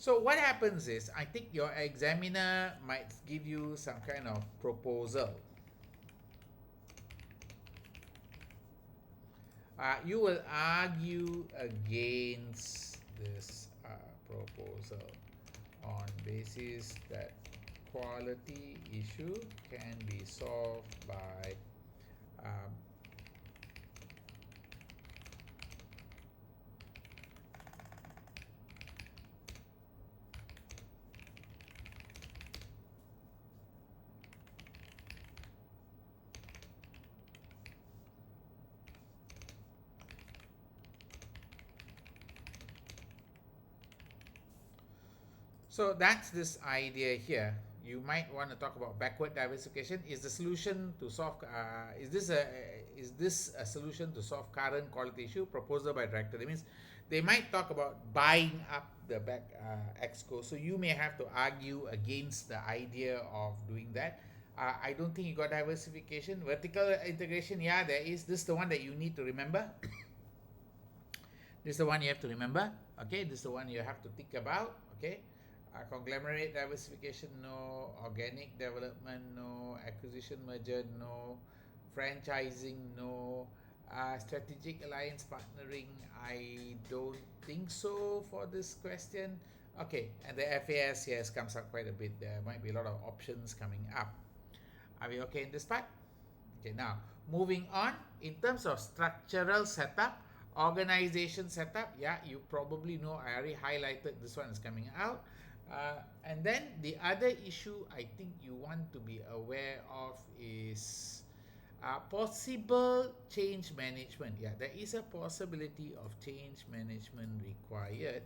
S1: So what happens is, I think your examiner might give you some kind of proposal. You will argue against this proposal on basis that quality issue can be solved by So that's this idea here. You might want to talk about backward diversification. Is the solution to solve? Is this a solution to solve current quality issue? Proposal by director. That means they might talk about buying up the back exco. So you may have to argue against the idea of doing that. I don't think you got diversification. Vertical integration. Yeah, there is. This is the one that you need to remember. This is the one you have to remember. Okay, this is the one you have to think about. Okay. Conglomerate diversification, no. Organic development, no. Acquisition merger, no. Franchising, no. Strategic alliance partnering, I don't think so for this question. Okay, and the FAS, yes, comes up quite a bit. There might be a lot of options coming up. Are we okay in this part? Okay, now moving on, in terms of structural setup, organization setup, yeah, you probably know I already highlighted this one is coming out. And then the other issue I think you want to be aware of is possible change management. Yeah, there is a possibility of change management required.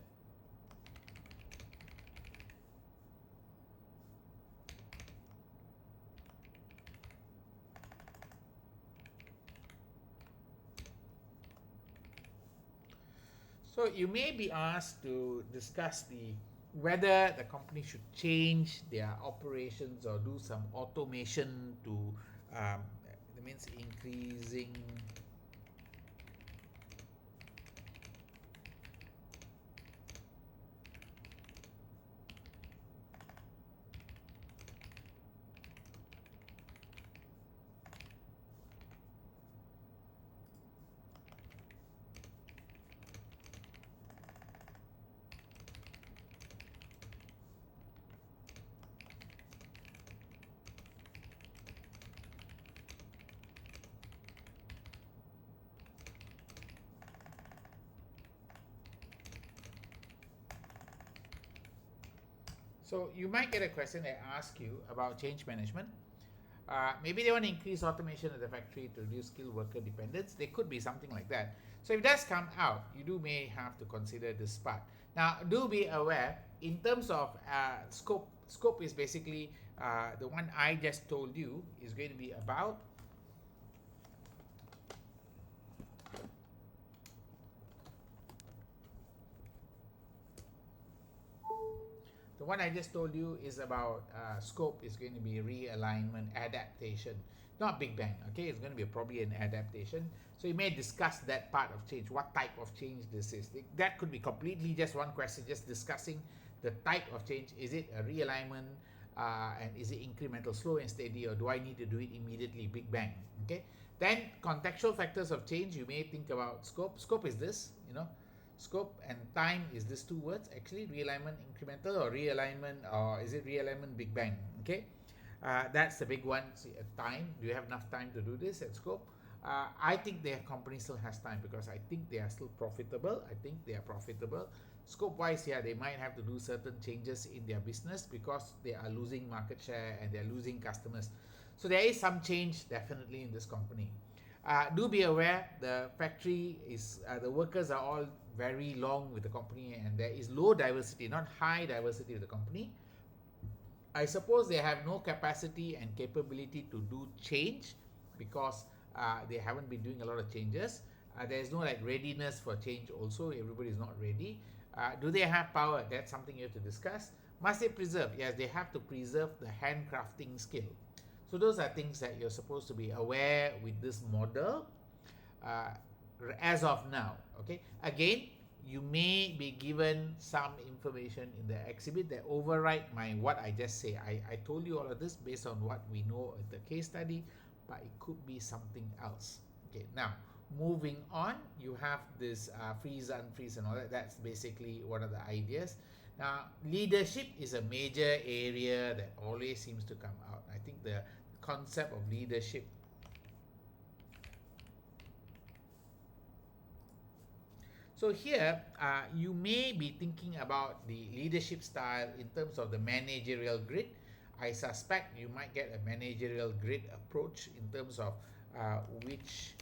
S1: So you may be asked to discuss whether the company should change their operations or do some automation to that means increasing. So you might get a question that asks you about change management. Maybe they want to increase automation at the factory to reduce skilled worker dependence. There could be something like that. So if it does come out, you do may have to consider this part. Now, do be aware in terms of scope. Scope is basically the one I just told you is going to be about the one I just told you is about scope is going to be realignment, adaptation, not Big Bang. Okay, it's going to be probably an adaptation. So you may discuss that part of change. What type of change this is? That could be completely just one question, just discussing the type of change. Is it a realignment? And is it incremental, slow and steady, or do I need to do it immediately, Big Bang? Okay. Then contextual factors of change. You may think about scope. Scope is this, scope and time is these two words actually, realignment incremental or realignment, or is it realignment Big Bang? Okay, that's the big one. See, time, do you have enough time to do this at scope? I think their company still has time because I think they are still profitable. I think they are profitable. Scope wise, yeah, they might have to do certain changes in their business because they are losing market share and they're losing customers. So there is some change definitely in this company. Do be aware the factory is the workers are all very long with the company and there is low diversity, not high diversity with the company. I suppose they have no capacity and capability to do change because they haven't been doing a lot of changes. There is no like readiness for change also. Everybody is not ready. Do they have power? That's something you have to discuss. Must they preserve? Yes, they have to preserve the handcrafting skill. So those are things that you're supposed to be aware with this model uh, as of now. Okay. Again, you may be given some information in the exhibit that override what I just say. I told you all of this based on what we know at the case study, but it could be something else. Okay. Now, moving on, you have this freeze, unfreeze, and all that. That's basically one of the ideas. Now, leadership is a major area that always seems to come out. I think the concept of leadership. So here, you may be thinking about the leadership style in terms of the managerial grid. I suspect you might get a managerial grid approach in terms of which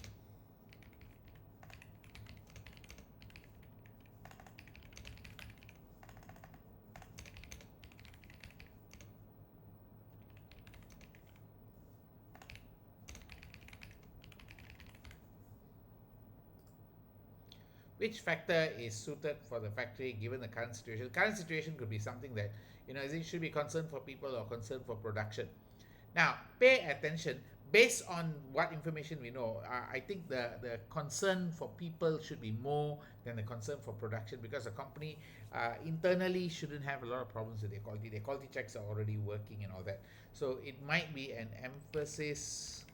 S1: factor is suited for the factory given the current situation. Current situation could be something that it should be concern for people or concern for production. Now, pay attention. Based on what information we know, I think the concern for people should be more than the concern for production because the company internally shouldn't have a lot of problems with their quality. Their quality checks are already working and all that. So it might be an emphasis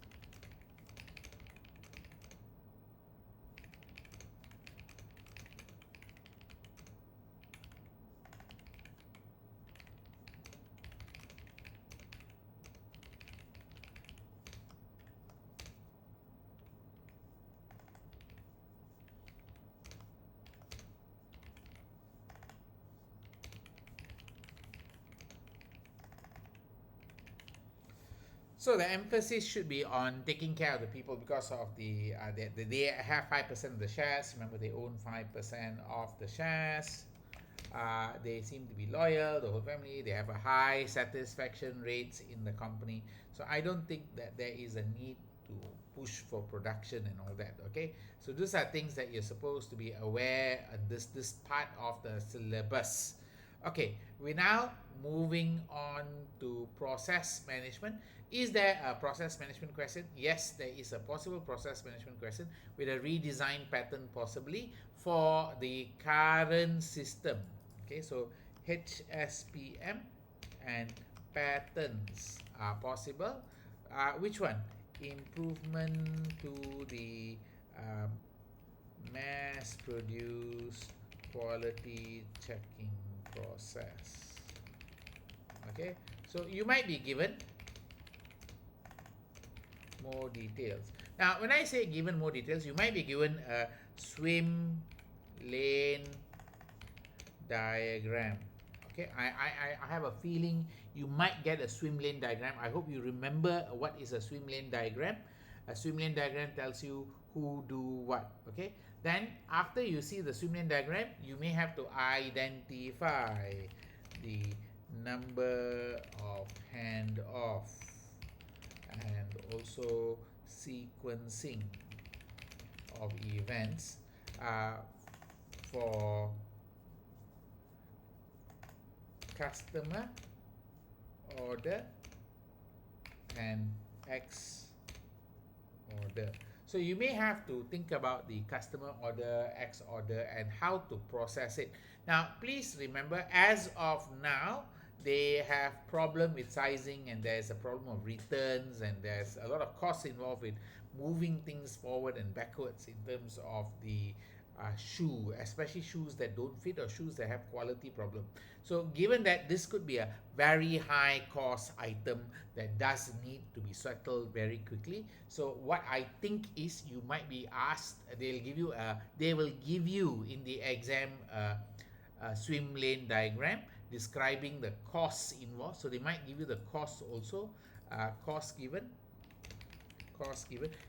S1: So the emphasis should be on taking care of the people because of they have 5% of the shares. Remember, they own 5% of the shares. They seem to be loyal, the whole family. They have a high satisfaction rates in the company. So I don't think that there is a need to push for production and all that. Okay, so these are things that you're supposed to be aware of this part of the syllabus. Okay, we're now moving on to process management. Is there a process management question? Yes, there is a possible process management question with a redesign pattern possibly for the current system. Okay, so HSPM and patterns are possible. Which one? Improvement to the um, mass produced quality checking process. Okay, so you might be given more details. Now, when I say given more details, you might be given a swim lane diagram. Okay, I have a feeling you might get a swim lane diagram. I hope you remember what is a swim lane diagram. A swim lane diagram tells you who do what. Okay, then after you see the swim lane diagram, you may have to identify the number of handoff and also sequencing of events for customer order and X order. So you may have to think about the customer order, X order, and how to process it. Now, please remember, as of now, they have problem with sizing, and there's a problem of returns, and there's a lot of costs involved with moving things forward and backwards in terms of the shoe, especially shoes that don't fit or shoes that have quality problem. So given that this could be a very high cost item that does need to be settled very quickly, so what I think is you might be asked, they will give you in the exam a swim lane diagram describing the costs involved. So they might give you the cost also, cost given.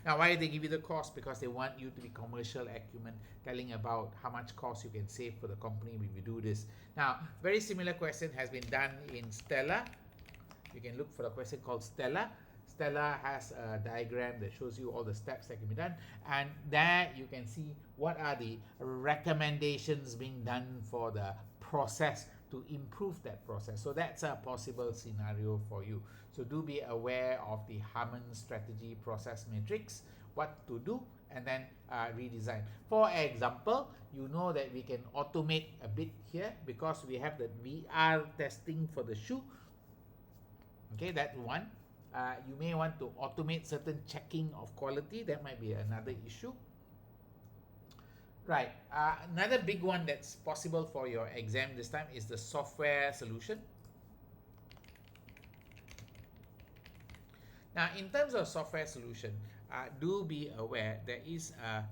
S1: Now, why they give you the cost? Because they want you to be commercial acumen, telling about how much cost you can save for the company if you do this. Now, very similar question has been done in Stella. You can look for a question called Stella. Stella has a diagram that shows you all the steps that can be done, and there you can see what are the recommendations being done for the process to improve that process. So that's a possible scenario for you. So do be aware of the Harmon strategy process matrix, what to do, and then redesign. For example, you know that we can automate a bit here because we have the VR testing for the shoe. Okay, that's one. You may want to automate certain checking of quality. That might be another issue. Right. Another big one that's possible for your exam this time is the software solution. Now, in terms of software solution, do be aware there is a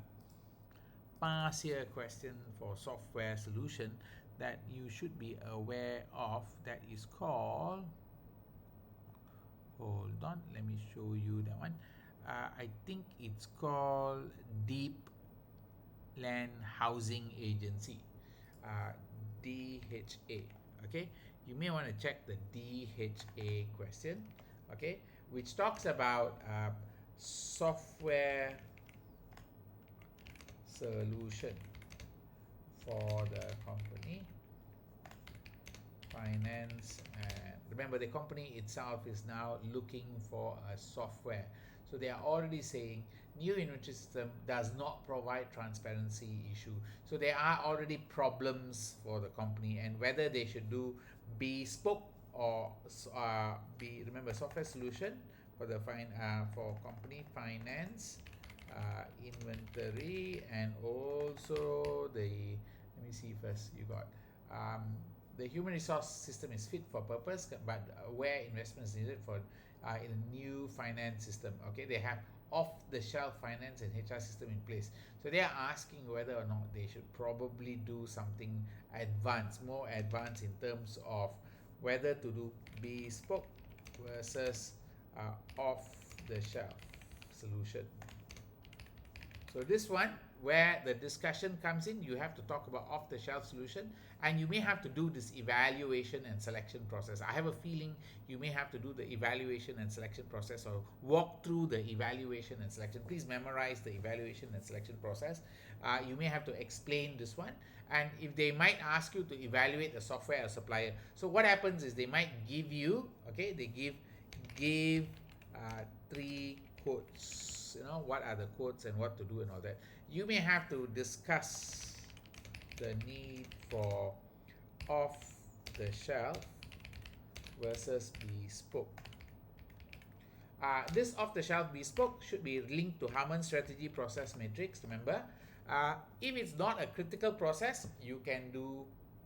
S1: past year question for software solution that you should be aware of, that is called, hold on, let me show you that one. I think it's called Deep Land Housing Agency, DHA. Okay, you may want to check the DHA question, okay, which talks about software solution for the company finance. And remember, the company itself is now looking for a software, so they are already saying new inventory system does not provide transparency issue. So there are already problems for the company, and whether they should do bespoke or remember, software solution for the for company finance, inventory, and also let me see first, you got the human resource system is fit for purpose, but where investment is needed for in a new finance system. Okay, they have off-the-shelf finance and HR system in place. So they are asking whether or not they should probably do something advanced, more advanced in terms of whether to do bespoke versus off-the-shelf solution. So this one, where the discussion comes in, you have to talk about off-the-shelf solution, and you may have to do this evaluation and selection process. I have a feeling you may have to do the evaluation and selection process, or walk through the evaluation and selection. Please memorize the evaluation and selection process. You may have to explain this one, and if they might ask you to evaluate a software or supplier. So what happens is they might give you, okay, they give three quotes, what are the quotes and what to do and all that. You may have to discuss the need for off the shelf versus bespoke. This off the shelf bespoke should be linked to Harman strategy process matrix. Remember, if it's not a critical process, you can do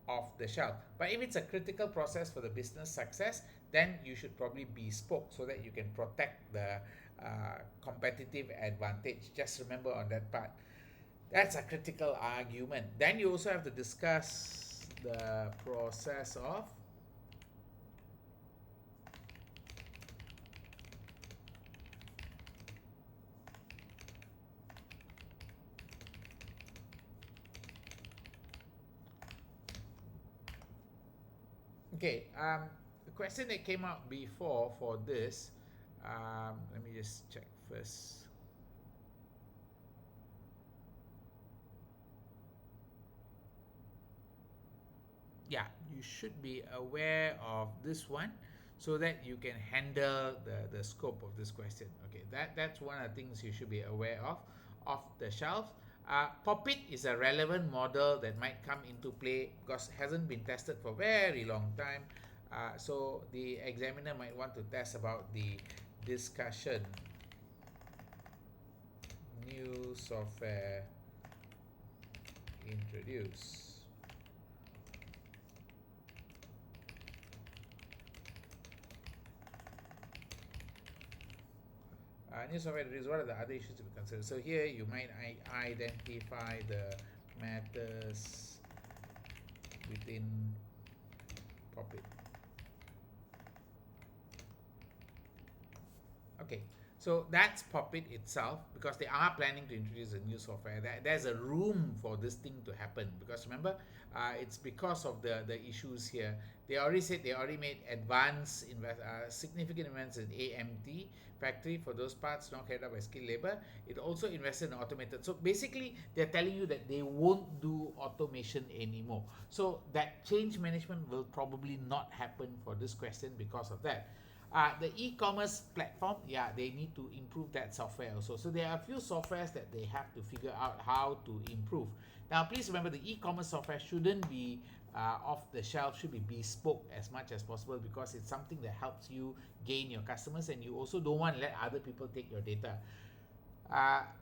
S1: off the shelf. But if it's a critical process for the business success, then you should probably bespoke, so that you can protect the competitive advantage. Just remember on that part. That's a critical argument. Then you also have to discuss the process of okay, the question that came out before for this, let me just check first. Yeah, you should be aware of this one, so that you can handle the scope of this question. Okay, that's one of the things you should be aware of. Off the shelf. POPIT is a relevant model that might come into play because it hasn't been tested for a very long time. So the examiner might want to test about the discussion, new software introduced. New software introduced, what are the other issues to be considered? So here you might identify the matters within POPIT. Okay, so that's POPIT itself, because they are planning to introduce a new software. There's a room for this thing to happen, because remember, it's because of the issues here. They already said they already made significant investments in AMT factory for those parts not carried out by skilled labor. It also invested in automated. So basically, they're telling you that they won't do automation anymore. So that change management will probably not happen for this question because of that. The e-commerce platform, yeah, they need to improve that software also. So there are a few softwares that they have to figure out how to improve. Now, please remember, the e-commerce software shouldn't be off the shelf, should be bespoke as much as possible, because it's something that helps you gain your customers, and you also don't want to let other people take your data.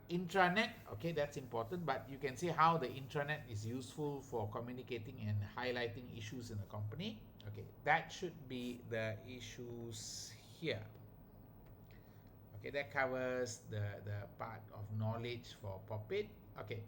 S1: Intranet, okay, that's important, but you can see how the intranet is useful for communicating and highlighting issues in the company. Okay, that should be the issues here. Okay, that covers the part of knowledge for POPIT. Okay,